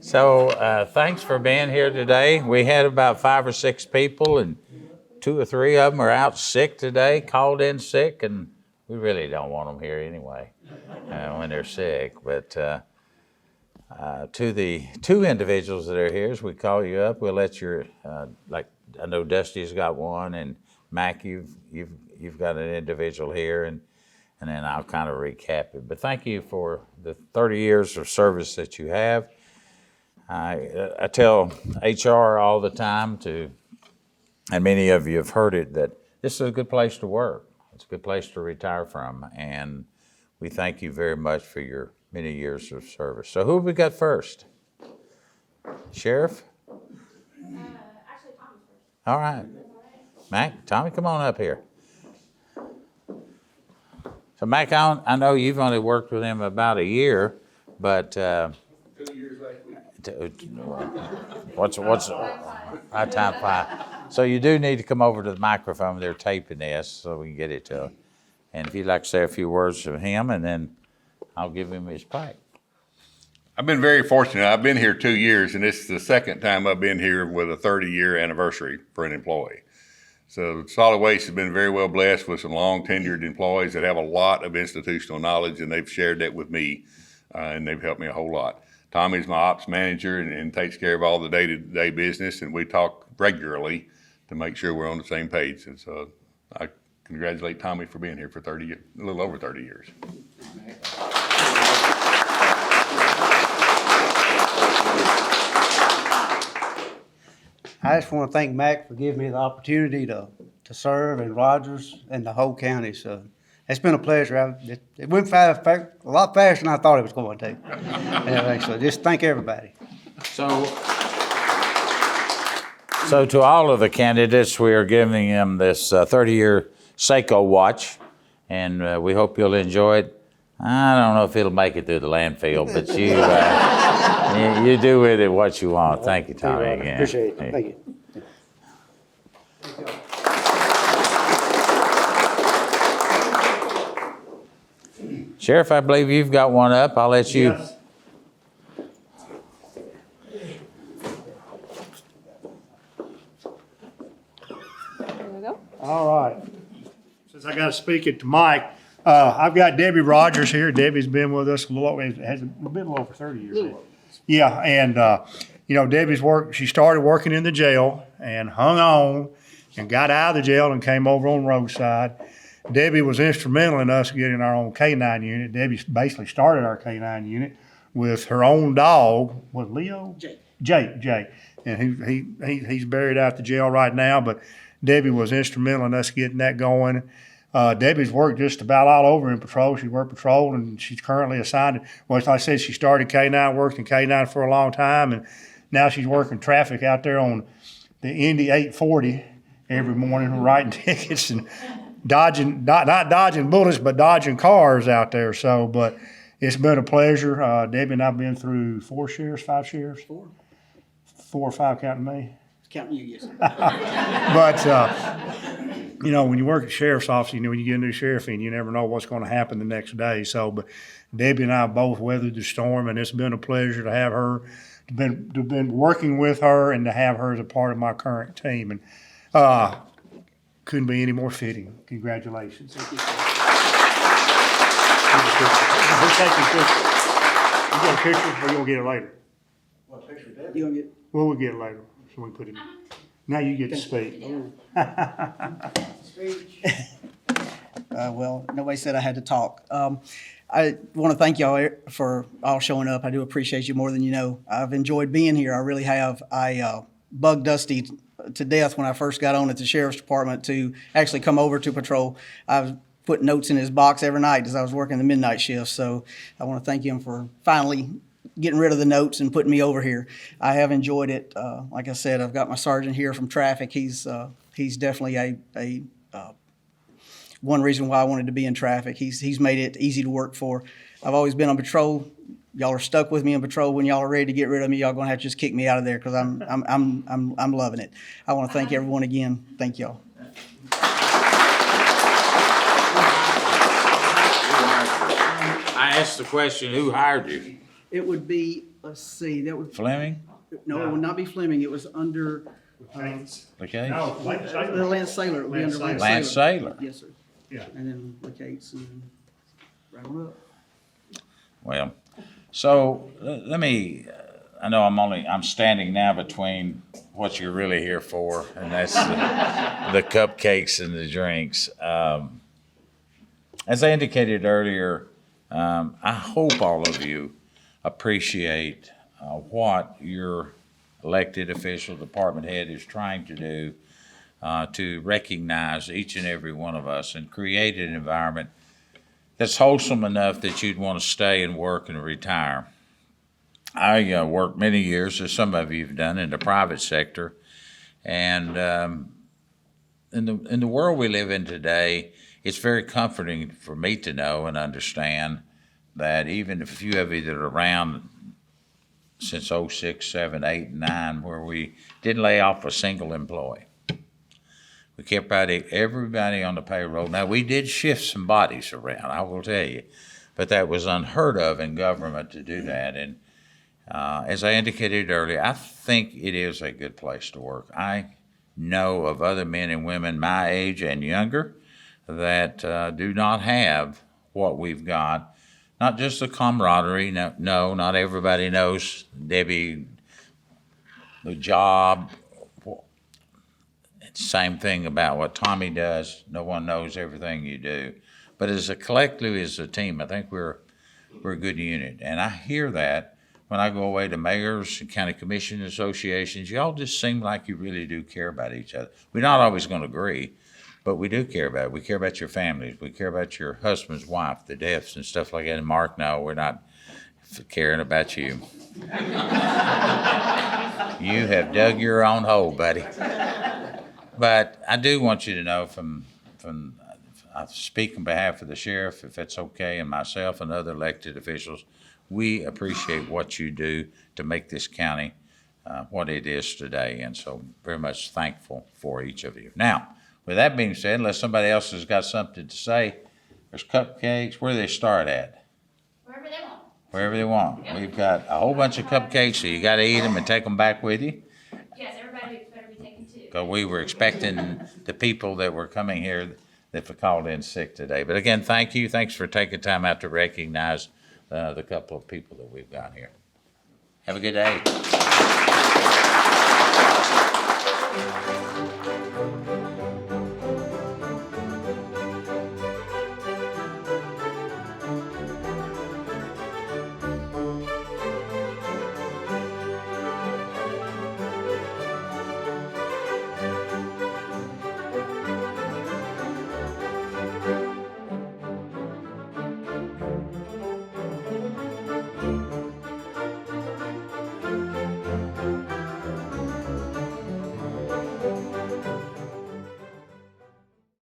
So thanks for being here today. We had about 5 or 6 people, and 2 or 3 of them are out sick today, called in sick, and we really don't want them here anyway when they're sick. But to the 2 individuals that are here, as we call you up, we'll let your like I know Dusty's got one, and Mac, you've got an individual here, and then I'll kind of recap it. But thank you for the 30 years of service that you have. I tell HR all the time and many of you have heard it, that this is a good place to work. It's a good place to retire from, and we thank you very much for your many years of service. So who have we got first? Sheriff? Actually, Tommy's first. All right. Mac, Tommy, come on up here. So Mac, I know you've only worked with him about a year, but 2 years last week. what's time 5? So you do need to come over to the microphone. They're taping this so we can get it to him. And if you'd like to say a few words to him, and then I'll give him his pipe. I've been very fortunate. I've been here 2 years, and this is the second time I've been here with a 30-year anniversary for an employee. So Solid Waste has been very well blessed with some long-tenured employees that have a lot of institutional knowledge, and they've shared that with me, and they've helped me a whole lot. Tommy's my ops manager and takes care of all the day-to-day business, and we talk regularly to make sure we're on the same page. And so I congratulate Tommy for being here for a little over 30 years. I just want to thank Mac for giving me the opportunity to serve in Rogers and the whole county. So it's been a pleasure. It went a lot faster than I thought it was going to. Anyway, so just thank everybody. So to all of the candidates, we are giving them this 30-year Seiko watch, and we hope you'll enjoy it. I don't know if it'll make it through the landfill, but you do with it what you want. Thank you, Tommy, again. Appreciate it. Thank you. Sheriff, I believe you've got one up. I'll let you. Yes. There we go. All right. Since I got to speak it to Mike, I've got Debbie Rogers here. Debbie's been with us a little over 30 years. Yeah, and Debbie's she started working in the jail and hung on and got out of the jail and came over on roadside. Debbie was instrumental in us getting our own K-9 unit. Debbie basically started our K-9 unit with her own dog. Was Leo? Jake. And he's buried out the jail right now, but Debbie was instrumental in us getting that going. Debbie's worked just about all over in patrol. She worked patrol, and she's currently assigned. Well, like I said, she started K-9, worked in K-9 for a long time, and now she's working traffic out there on the Indy 840 every morning, writing tickets and dodging, not dodging bullets, but dodging cars out there. So, but it's been a pleasure. Debbie and I've been through 5 sheriffs? 4 or 5 counting me. Counting you, yes. But, when you work at sheriff's office, when you get a new sheriff in, you never know what's going to happen the next day. So, but Debbie and I both weathered the storm, and it's been a pleasure to have her, to been working with her, and to have her as a part of my current team. And couldn't be any more fitting. Congratulations. Thank you. Who's taking pictures? You got a picture, or you gonna get it later? What picture, Debbie? You gonna get? Well, we'll get it later. So we can put it in. Now you get to speak. Well, nobody said I had to talk. I want to thank y'all for all showing up. I do appreciate you more than you know. I've enjoyed being here. I really have. I bugged Dusty to death when I first got on at the sheriff's department to actually come over to patrol. I put notes in his box every night as I was working the midnight shift. So I want to thank him for finally getting rid of the notes and putting me over here. I have enjoyed it. Like I said, I've got my sergeant here from traffic. He's definitely a one reason why I wanted to be in traffic. He's made it easy to work for. I've always been on patrol. Y'all are stuck with me in patrol. When y'all are ready to get rid of me, y'all gonna have to just kick me out of there because I'm loving it. I want to thank everyone again. Thank y'all. I asked the question, who hired you? It would be, let's see, that would, Fleming? no, it would not be Fleming. It was under, The case? No, Lance Sailor. the Lance Sailor. It would be under Lance Lance Sailor. Sailor. Yes, sir. Yeah. And then McCates and right on up. Well, so let me, I know I'm standing now between what you're really here for, and that's the cupcakes and the drinks. As I indicated earlier, I hope all of you appreciate what your elected official, department head is trying to do to recognize each and every one of us and create an environment that's wholesome enough that you'd want to stay and work and retire. I worked many years, as some of you have done, in the private sector, and in the world we live in today, it's very comforting for me to know and understand that even if you have either around since 06, 7, 8, and 9, where we didn't lay off a single employee. We kept everybody on the payroll. Now, we did shift some bodies around, I will tell you, but that was unheard of in government to do that. And as I indicated earlier, I think it is a good place to work. I know of other men and women my age and younger that do not have what we've got. Not just the camaraderie. No, not everybody knows Debbie, the job. Same thing about what Tommy does. No one knows everything you do. But as a collective, as a team, I think we're a good unit. And I hear that when I go away to mayors and county commission associations. Y'all just seem like you really do care about each other. We're not always going to agree, but we do care about it. We care about your families. We care about your husband's wife, the deaths and stuff like that. And Mark, no, we're not caring about you. You have dug your own hole, buddy. But I do want you to know I speak on behalf of the sheriff, if it's okay, and myself and other elected officials, we appreciate what you do to make this county what it is today. And so very much thankful for each of you. Now, with that being said, unless somebody else has got something to say, there's cupcakes. Where do they start at? Wherever they want. Wherever they want. We've got a whole bunch of cupcakes, so you got to eat them and take them back with you. Yes, everybody better be taken too. Because we were expecting the people that were coming here that were called in sick today. But again, thank you. Thanks for taking time out to recognize the couple of people that we've got here. Have a good day.